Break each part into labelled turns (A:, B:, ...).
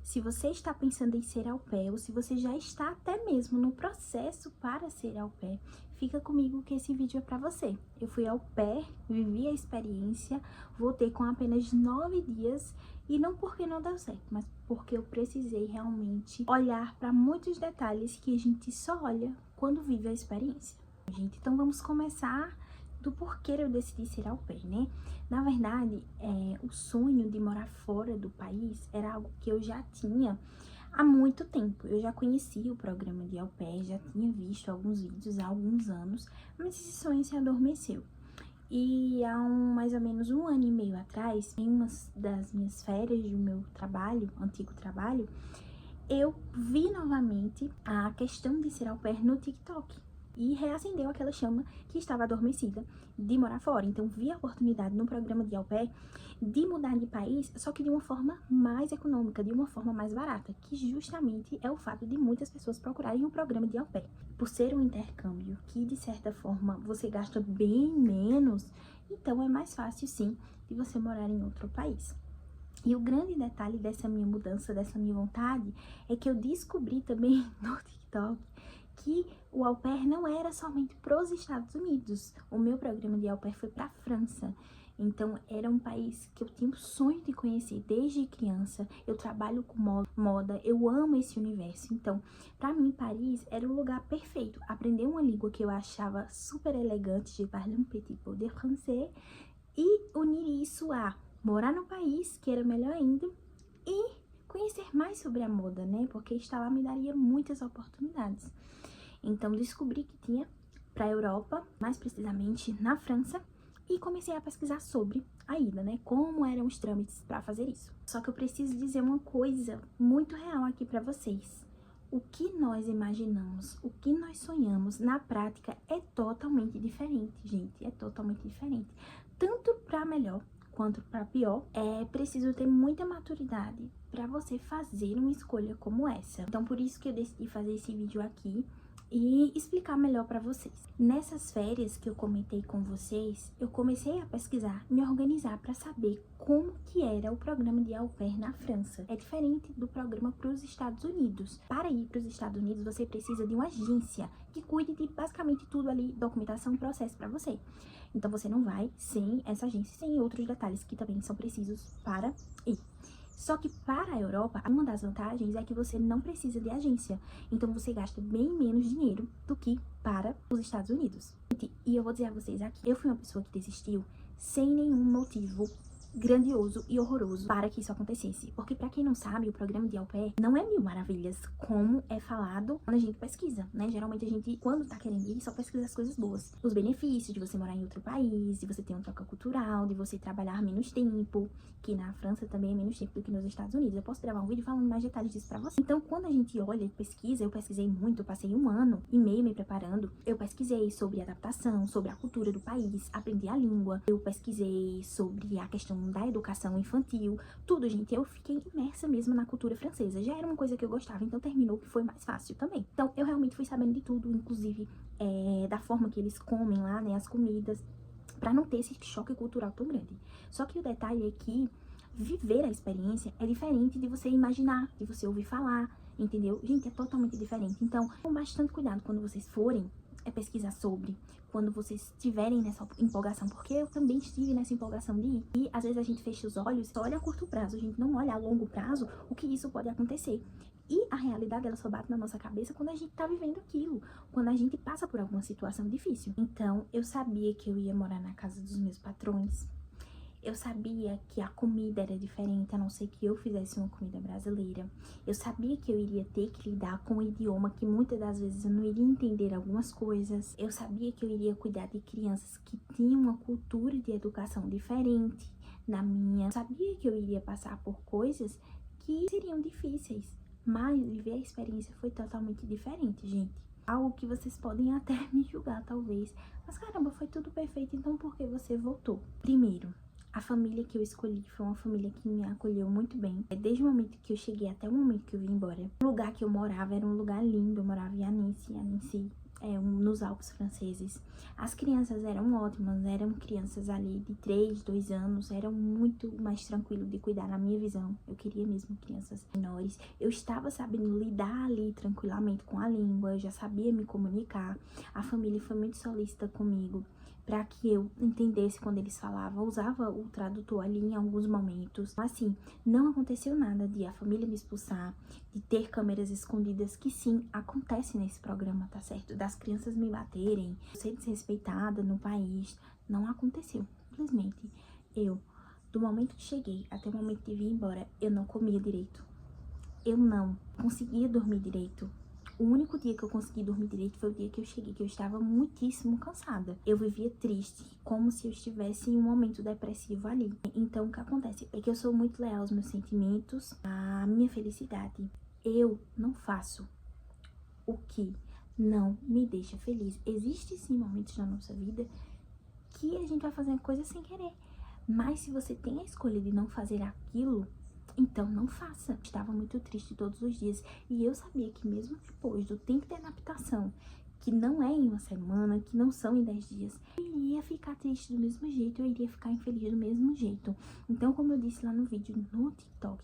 A: Se você está pensando em ser au pair ou se você já está até mesmo no processo para ser au pair, fica comigo que esse vídeo é para você. Eu fui au pair, vivi a experiência, voltei com apenas 9 dias e não porque não deu certo, mas porque eu precisei realmente olhar para muitos detalhes que a gente só olha quando vive a experiência. Gente, então vamos começar do porquê eu decidi ser au pair, né? Na verdade, o sonho de morar fora do país era algo que eu já tinha há muito tempo. Eu já conhecia o programa de au pair, já tinha visto alguns vídeos há alguns anos, mas esse sonho se adormeceu. E há mais ou menos 1 ano e meio atrás, em uma das minhas férias do meu trabalho, antigo trabalho, eu vi novamente a questão de ser au pair no TikTok. E reacendeu aquela chama que estava adormecida de morar fora. Então, vi a oportunidade no programa de au pair de mudar de país, só que de uma forma mais econômica, de uma forma mais barata, que justamente é o fato de muitas pessoas procurarem o programa de au pair. Por ser um intercâmbio que, de certa forma, você gasta bem menos, então é mais fácil, sim, de você morar em outro país. E o grande detalhe dessa minha mudança, dessa minha vontade, é que eu descobri também no TikTok que o au pair não era somente para os Estados Unidos. O meu programa de au pair foi para a França. Então, era um país que eu tinha o sonho de conhecer desde criança. Eu trabalho com moda, eu amo esse universo. Então, para mim, Paris era o lugar perfeito. Aprender uma língua que eu achava super elegante, je parle un petit peu de français, e unir isso a morar no país, que era melhor ainda, e conhecer mais sobre a moda, né? Porque estar lá me daria muitas oportunidades. Então, descobri que tinha para a Europa, mais precisamente na França, e comecei a pesquisar sobre a ida, né? Como eram os trâmites para fazer isso. Só que eu preciso dizer uma coisa muito real aqui para vocês. O que nós imaginamos, o que nós sonhamos, na prática é totalmente diferente, gente. É totalmente diferente. Tanto para melhor quanto para pior, é preciso ter muita maturidade para você fazer uma escolha como essa. Então, por isso que eu decidi fazer esse vídeo aqui e explicar melhor para vocês. Nessas férias que eu comentei com vocês, eu comecei a pesquisar, me organizar para saber como que era o programa de au pair na França. É diferente do programa para os Estados Unidos. Para ir para os Estados Unidos, você precisa de uma agência que cuide de basicamente tudo ali, documentação e processo para você. Então, você não vai sem essa agência, sem outros detalhes que também são precisos para ir. Só que para a Europa, uma das vantagens é que você não precisa de agência. Então, você gasta bem menos dinheiro do que para os Estados Unidos. E eu vou dizer a vocês aqui, eu fui uma pessoa que desistiu sem nenhum motivo grandioso e horroroso para que isso acontecesse. Porque, para quem não sabe, o programa de au pair não é mil maravilhas, como é falado quando a gente pesquisa, né? Geralmente a gente, quando tá querendo ir, só pesquisa as coisas boas. Os benefícios de você morar em outro país, de você ter uma troca cultural, de você trabalhar menos tempo, que na França também é menos tempo do que nos Estados Unidos. Eu posso gravar um vídeo falando mais detalhes disso pra você. Então, quando a gente olha e pesquisa, eu pesquisei muito, eu passei 1 ano e meio me preparando. Eu pesquisei sobre adaptação, sobre a cultura do país, aprendi a língua, eu pesquisei sobre a questão da educação infantil, tudo, gente. Eu fiquei imersa mesmo na cultura francesa. Já era uma coisa que eu gostava, então terminou que foi mais fácil também. Então, eu realmente fui sabendo de tudo, inclusive da forma que eles comem lá, né, as comidas, pra não ter esse choque cultural tão grande. Só que o detalhe é que viver a experiência é diferente de você imaginar, de você ouvir falar, entendeu? Gente, é totalmente diferente. Então, com bastante cuidado quando vocês forem pesquisar sobre, quando vocês estiverem nessa empolgação, porque eu também estive nessa empolgação de ir. E às vezes a gente fecha os olhos, só olha a curto prazo, a gente não olha a longo prazo o que isso pode acontecer. E a realidade, ela só bate na nossa cabeça quando a gente tá vivendo aquilo, quando a gente passa por alguma situação difícil. Então, eu sabia que eu ia morar na casa dos meus patrões. Eu sabia que a comida era diferente, a não ser que eu fizesse uma comida brasileira. Eu sabia que eu iria ter que lidar com um idioma que muitas das vezes eu não iria entender algumas coisas. Eu sabia que eu iria cuidar de crianças que tinham uma cultura de educação diferente da minha. Eu sabia que eu iria passar por coisas que seriam difíceis, mas viver a experiência foi totalmente diferente, gente. Algo que vocês podem até me julgar, talvez. Mas caramba, foi tudo perfeito, então por que você voltou? Primeiro, a família que eu escolhi foi uma família que me acolheu muito bem. Desde o momento que eu cheguei até o momento que eu vim embora. O lugar que eu morava era um lugar lindo. Eu morava em Annecy. Annecy nos Alpes franceses. As crianças eram ótimas, eram crianças ali de 3, 2 anos, eram muito mais tranquilo de cuidar na minha visão. Eu queria mesmo crianças menores. Eu estava sabendo lidar ali tranquilamente com a língua, eu já sabia me comunicar. A família foi muito solícita comigo para que eu entendesse quando eles falavam, eu usava o tradutor ali em alguns momentos. Assim, não aconteceu nada de a família me expulsar, de ter câmeras escondidas, que sim, acontece nesse programa, tá certo? Das crianças me baterem, ser desrespeitada no país, não aconteceu. Simplesmente, do momento que cheguei até o momento de vir embora, eu não comia direito. Eu não conseguia dormir direito. O único dia que eu consegui dormir direito foi o dia que eu cheguei, que eu estava muitíssimo cansada. Eu vivia triste, como se eu estivesse em um momento depressivo ali. Então, o que acontece é que eu sou muito leal aos meus sentimentos, à minha felicidade. Eu não faço o que não me deixa feliz. Existem sim momentos na nossa vida que a gente vai fazer coisa sem querer. Mas se você tem a escolha de não fazer aquilo, então não faça. Estava muito triste todos os dias. E eu sabia que mesmo depois do tempo de adaptação, que não é em uma semana, que não são em 10 dias, eu iria ficar triste do mesmo jeito, eu iria ficar infeliz do mesmo jeito. Então, como eu disse lá no vídeo, no TikTok,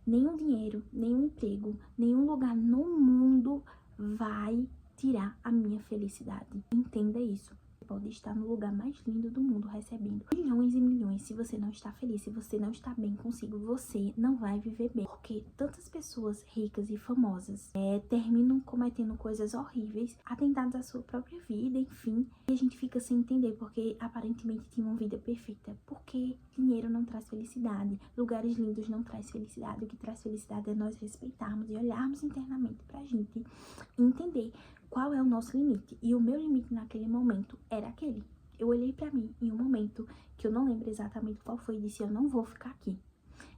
A: nenhum dinheiro, nenhum emprego, nenhum lugar no mundo vai tirar a minha felicidade. Entenda isso. Pode estar no lugar mais lindo do mundo recebendo milhões e milhões. Se você não está feliz, se você não está bem consigo, você não vai viver bem. Porque tantas pessoas ricas e famosas terminam cometendo coisas horríveis, atentados à sua própria vida, enfim. E a gente fica sem entender porque aparentemente tinha uma vida perfeita. Porque dinheiro não traz felicidade, lugares lindos não traz felicidade. O que traz felicidade é nós respeitarmos e olharmos internamente pra gente e entender qual é o nosso limite. E o meu limite naquele momento era aquele. Eu olhei pra mim em um momento que eu não lembro exatamente qual foi e disse, eu não vou ficar aqui.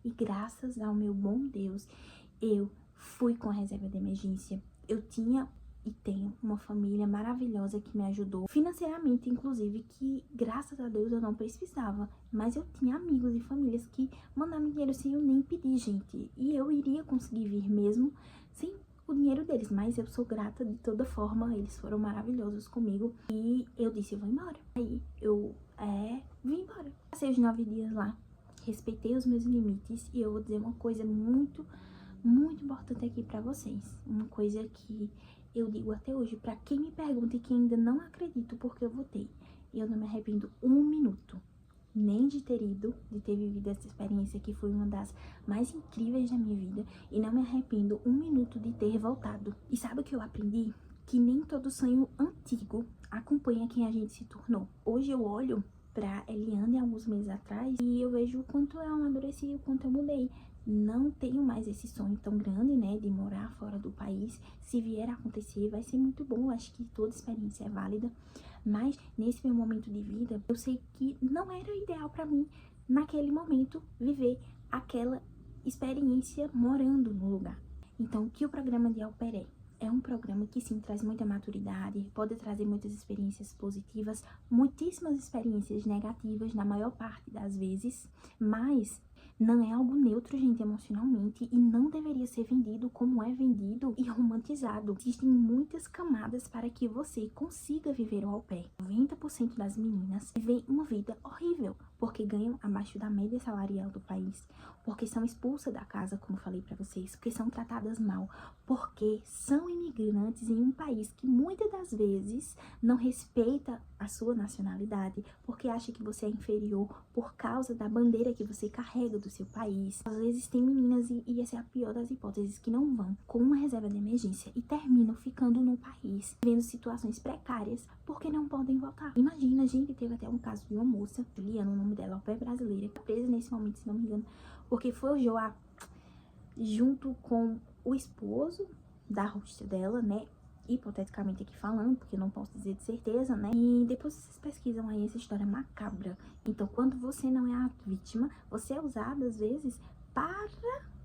A: E graças ao meu bom Deus, eu fui com a reserva de emergência. Eu tinha e tenho uma família maravilhosa que me ajudou financeiramente, inclusive, que graças a Deus eu não precisava. Mas eu tinha amigos e famílias que mandaram dinheiro sem eu nem pedir, gente. E eu iria conseguir vir mesmo sem o dinheiro deles, mas eu sou grata de toda forma, eles foram maravilhosos comigo. E eu disse, eu vou embora. Aí eu vim embora. Passei os 9 dias lá, respeitei os meus limites e eu vou dizer uma coisa muito, muito importante aqui pra vocês. Uma coisa que eu digo até hoje, pra quem me pergunta e que ainda não acredito porque eu votei. Eu não me arrependo um minuto. Nem de ter ido, de ter vivido essa experiência que foi uma das mais incríveis da minha vida. E não me arrependo um minuto de ter voltado. E sabe o que eu aprendi? Que nem todo sonho antigo acompanha quem a gente se tornou. Hoje eu olho pra Eliane alguns meses atrás e eu vejo o quanto eu amadureci, o quanto eu mudei. Não tenho mais esse sonho tão grande, né, de morar fora do país. Se vier a acontecer, vai ser muito bom. Acho que toda experiência é válida. Mas nesse meu momento de vida, eu sei que não era ideal pra mim, naquele momento, viver aquela experiência morando no lugar. Então, o que o programa de Au Pair é? É um programa que sim, traz muita maturidade, pode trazer muitas experiências positivas, muitíssimas experiências negativas, na maior parte das vezes, mas não é algo neutro, gente, emocionalmente, e não deveria ser vendido como é vendido e romantizado. Existem muitas camadas para que você consiga viver o au pair. 90% das meninas vivem uma vida horrível, porque ganham abaixo da média salarial do país, porque são expulsas da casa, como falei pra vocês, porque são tratadas mal, porque são imigrantes em um país que muitas das vezes não respeita a sua nacionalidade, porque acha que você é inferior por causa da bandeira que você carrega do seu país. Às vezes tem meninas, e essa é a pior das hipóteses, que não vão com uma reserva de emergência e terminam ficando no país, vendo situações precárias, porque não podem voltar. Imagina, a gente teve até um caso de uma moça, Juliana, o nome dela, au pair brasileira, presa nesse momento, se não me engano, porque forjou junto com o esposo da host dela, né, hipoteticamente aqui falando, porque eu não posso dizer de certeza, né? E depois vocês pesquisam aí essa história macabra. Então, quando você não é a vítima, você é usado, às vezes, para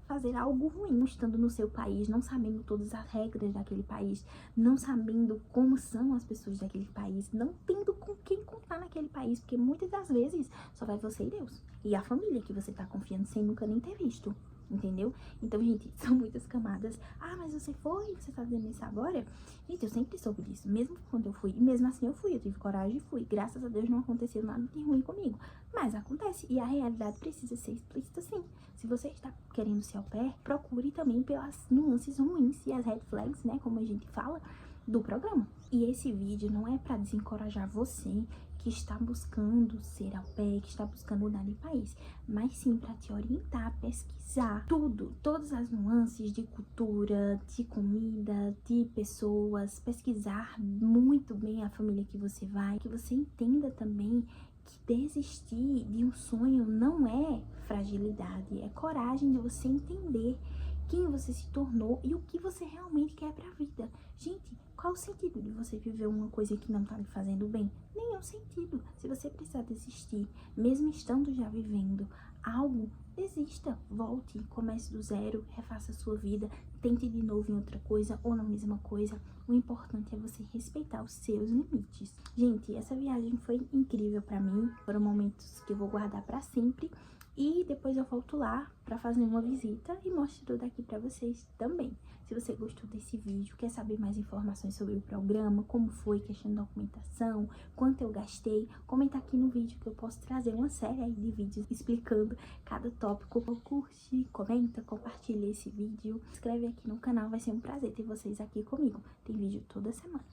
A: fazer algo ruim, estando no seu país, não sabendo todas as regras daquele país, não sabendo como são as pessoas daquele país, não tendo com quem contar naquele país, porque muitas das vezes só vai você e Deus. E a família que você tá confiando sem nunca nem ter visto. entendeu? Então, gente, são muitas camadas. Ah, mas você foi? Você tá dizendo isso agora? Gente, eu sempre soube disso, mesmo quando eu fui. E mesmo assim eu fui, eu tive coragem e fui. Graças a Deus não aconteceu nada de ruim comigo. Mas acontece, e a realidade precisa ser explícita sim. Se você está querendo ser au pair, procure também pelas nuances ruins e as red flags, né, como a gente fala, do programa. E esse vídeo não é pra desencorajar você que está buscando ser au pair, que está buscando mudar de país, mas sim para te orientar a pesquisar tudo, todas as nuances de cultura, de comida, de pessoas, pesquisar muito bem a família que você vai, que você entenda também que desistir de um sonho não é fragilidade, é coragem de você entender quem você se tornou e o que você realmente quer pra vida. Gente, qual o sentido de você viver uma coisa que não tá lhe fazendo bem? Nenhum sentido. Se você precisar desistir, mesmo estando já vivendo algo, desista, volte, comece do zero, refaça a sua vida, tente de novo em outra coisa ou na mesma coisa. O importante é você respeitar os seus limites. Gente, essa viagem foi incrível pra mim, foram momentos que eu vou guardar pra sempre. E depois eu volto lá pra fazer uma visita e mostro tudo aqui pra vocês também. Se você gostou desse vídeo, quer saber mais informações sobre o programa, como foi, questão de documentação, quanto eu gastei, comenta aqui no vídeo que eu posso trazer uma série aí de vídeos explicando cada tópico. Curte, comenta, compartilha esse vídeo, inscreve aqui no canal, vai ser um prazer ter vocês aqui comigo. Tem vídeo toda semana.